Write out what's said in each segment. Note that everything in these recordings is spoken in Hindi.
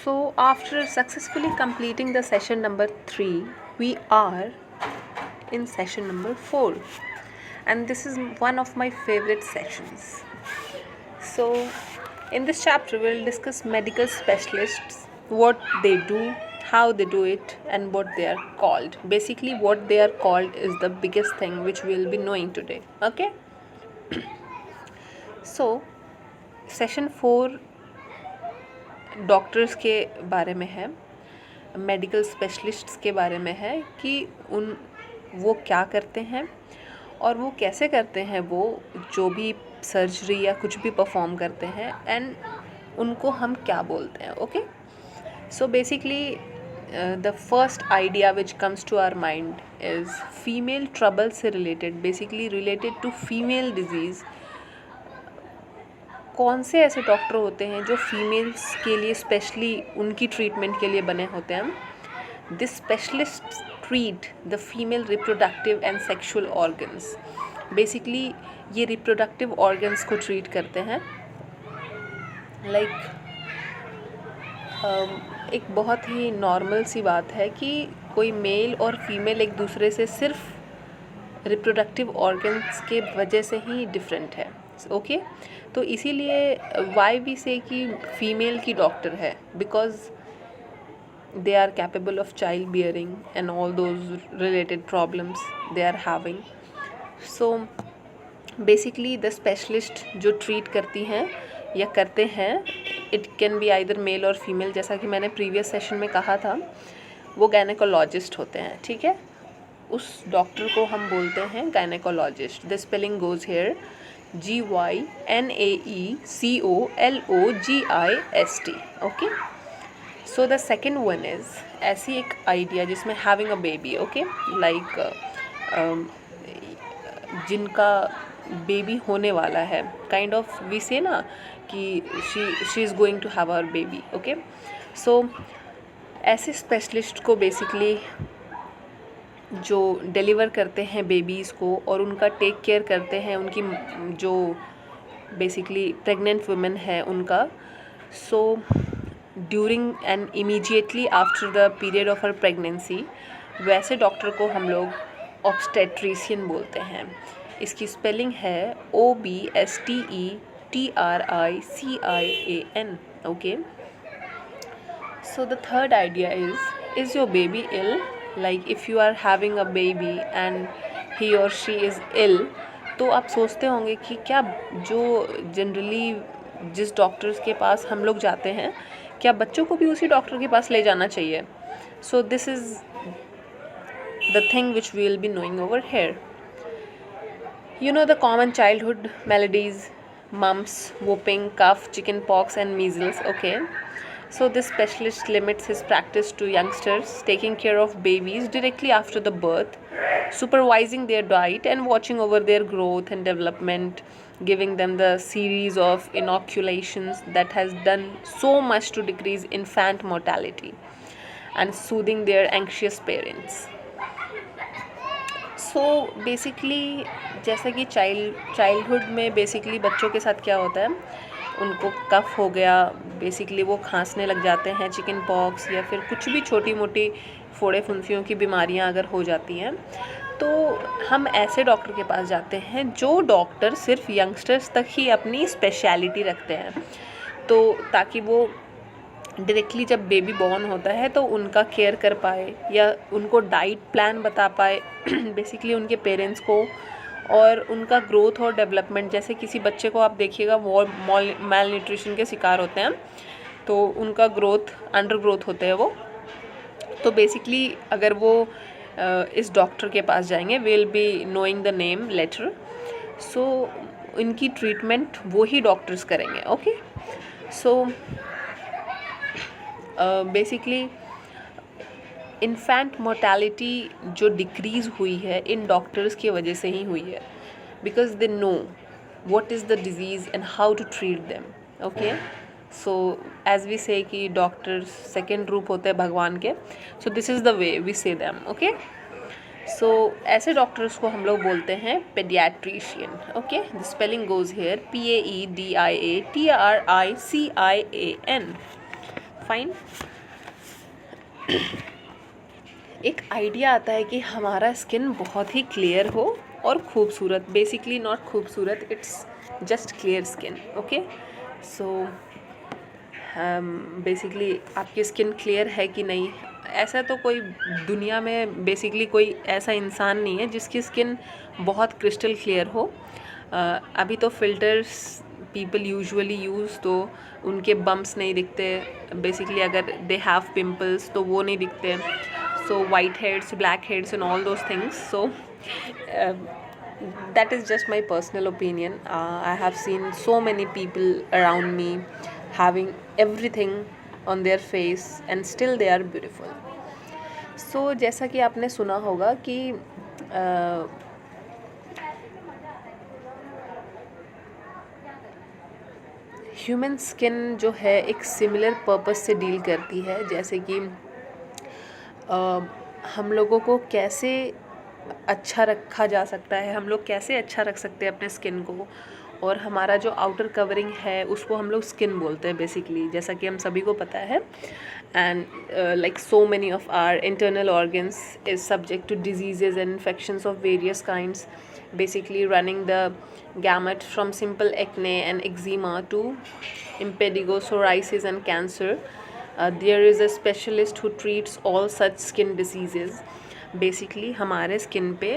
So after successfully completing the session number 3, we are in session number 4, and this is one of my favorite sessions. So in this chapter we'll discuss medical specialists, what they do, how they do it, and what they are called. Basically what they are called is the biggest thing which we'll be knowing today. Okay, so session 4 doctors के बारे में है, मेडिकल स्पेशलिस्ट्स के बारे में है कि वो क्या करते हैं और वो कैसे करते हैं, वो जो भी सर्जरी या कुछ भी परफॉर्म करते हैं, एंड उनको हम क्या बोलते हैं. Okay, so basically the first idea which comes to our mind is female trouble से related, basically related to female diseases. कौन से ऐसे डॉक्टर होते हैं जो फीमेल्स के लिए स्पेशली उनकी ट्रीटमेंट के लिए बने होते हैं. This specialist treat the female reproductive and sexual organs. Basically ये रिप्रोडक्टिव ऑर्गन्स को ट्रीट करते हैं. एक बहुत ही नॉर्मल सी बात है कि कोई मेल और फीमेल एक दूसरे से सिर्फ रिप्रोडक्टिव ऑर्गन्स के वजह से ही डिफरेंट है. ओके, तो इसीलिए वाई वी से कि फीमेल की डॉक्टर है, because they are capable of child bearing and all those related problems they are having. So basically the specialist जो ट्रीट करती हैं या करते हैं, it can be either male or female. जैसा कि मैंने प्रीवियस सेशन में कहा था, वो गायनेकोलॉजिस्ट होते हैं. ठीक है, उस डॉक्टर को हम बोलते हैं gynaecologist. The spelling goes here GYNAECOLOGIST. Okay, so the second one is ऐसी एक आइडिया जिसमें having a baby. Okay, like जिनका बेबी होने वाला है, काइंड ऑफ वी से ना कि she is going to have our baby. Okay, so ऐसे स्पेशलिस्ट को बेसिकली जो डिलीवर करते हैं बेबीज़ को और उनका टेक केयर करते हैं, उनकी जो बेसिकली प्रेग्नेंट वुमेन है उनका. So during and immediately after the period of her pregnancy, वैसे डॉक्टर को हम लोग ऑब्स्टेट्रिशियन बोलते हैं. इसकी स्पेलिंग है OBSTETRICIAN. Okay, so the third idea is your baby ill. Like if you are having a baby and he or she is इल, तो आप सोचते होंगे कि क्या जो जनरली जिस डॉक्टर्स के पास हम लोग जाते हैं, क्या बच्चों को भी उसी डॉक्टर के पास ले जाना चाहिए. So this is the thing which we will be knowing over here. You know the common childhood maladies: mumps, whooping cough, chicken pox and measles. Okay, so this specialist limits his practice to youngsters, taking care of babies directly after the birth, supervising their diet and watching over their growth and development, giving them the series of inoculations that has done so much to decrease infant mortality, and soothing their anxious parents. So basically जैसा कि चाइल्डहुड में बेसिकली बच्चों के साथ क्या होता है, उनको कफ हो गया, बेसिकली वो खांसने लग जाते हैं, चिकन पॉक्स या फिर कुछ भी छोटी मोटी फोड़े फुंसियों की बीमारियां अगर हो जाती हैं, तो हम ऐसे डॉक्टर के पास जाते हैं जो डॉक्टर सिर्फ यंगस्टर्स तक ही अपनी स्पेशलिटी रखते हैं, तो ताकि वो डायरेक्टली जब बेबी बॉर्न होता है तो उनका केयर कर पाए या उनको डाइट प्लान बता पाए बेसिकली उनके पेरेंट्स को, और उनका ग्रोथ और डेवलपमेंट. जैसे किसी बच्चे को आप देखिएगा वो माल न्यूट्रिशन के शिकार होते हैं, तो उनका ग्रोथ अंडर ग्रोथ होते हैं वो, तो बेसिकली अगर वो इस डॉक्टर के पास जाएंगे, will be knowing the name letter. So इनकी ट्रीटमेंट वो ही डॉक्टर्स करेंगे. Okay, so basically infant mortality जो डिक्रीज़ हुई है इन डॉक्टर्स की वजह से ही हुई है, because they know what is the disease and how to treat them. Okay, so as we say कि डॉक्टर्स सेकेंड रूप होते हैं भगवान के, so this is the way we say them. Okay, so ऐसे डॉक्टर्स को हम लोग बोलते हैं paediatrician. Okay, the spelling goes here PAEDIATRICIAN. Fine. एक आइडिया आता है कि हमारा स्किन बहुत ही क्लियर हो और खूबसूरत, बेसिकली नॉट खूबसूरत, it's just clear skin. Okay, so basically आपकी स्किन क्लियर है कि नहीं, ऐसा तो कोई दुनिया में बेसिकली कोई ऐसा इंसान नहीं है जिसकी स्किन बहुत क्रिस्टल क्लियर हो। अभी तो फिल्टर्स पीपल यूजुअली यूज़, तो उनके बम्प्स नहीं दिखते, बेसिकली अगर दे हैव पिंपल्स तो वो नहीं दिखते, so white heads, black heads and all those things. So that is just my personal opinion. I have seen so many people around me having everything on their face and still they are beautiful. So जैसा कि आपने सुना होगा कि ह्यूमन स्किन जो है एक सिमिलर पर्पस से डील करती है, जैसे कि हम लोगों को कैसे अच्छा रखा जा सकता है, हम लोग कैसे अच्छा रख सकते हैं अपने स्किन को, और हमारा जो आउटर कवरिंग है उसको हम लोग स्किन बोलते हैं बेसिकली, जैसा कि हम सभी को पता है। And like so many of our internal organs is subject to diseases and infections of various kinds, basically running the gamut from simple acne and eczema to impetigo, psoriasis and cancer. There is a specialist who treats all such skin diseases. Basically हमारे स्किन पे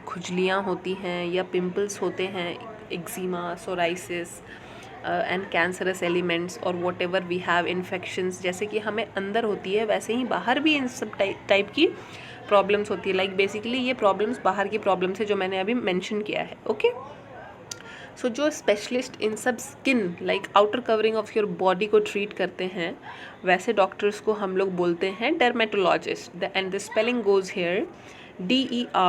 खुजलियाँ होती हैं या पिंपल्स होते हैं, eczema, psoriasis and cancerous elements, और whatever we have infections, जैसे कि हमें अंदर होती है वैसे ही बाहर भी इन सब टाइप की प्रॉब्लम्स होती है। लाइक बेसिकली ये प्रॉब्लम्स बाहर की प्रॉब्लम्स है जो मैंने अभी मेंशन किया है। ओके, सो जो स्पेशलिस्ट इन सब skin like outer covering of your body को ट्रीट करते हैं, वैसे डॉक्टर्स को हम लोग बोलते हैं dermatologist. And the spelling goes here DERMATOLOGIST।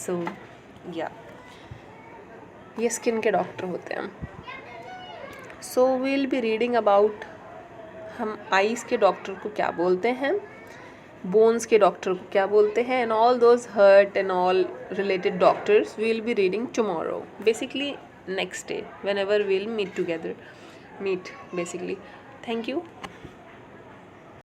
So या ये स्किन के डॉक्टर होते हैं। So we will be reading about हम आईज़ के डॉक्टर को क्या बोलते हैं, बोन्स के डॉक्टर को क्या बोलते हैं, and all those heart and all related doctors we will be reading tomorrow, basically next day, whenever we'll meet together, meet basically. Thank you.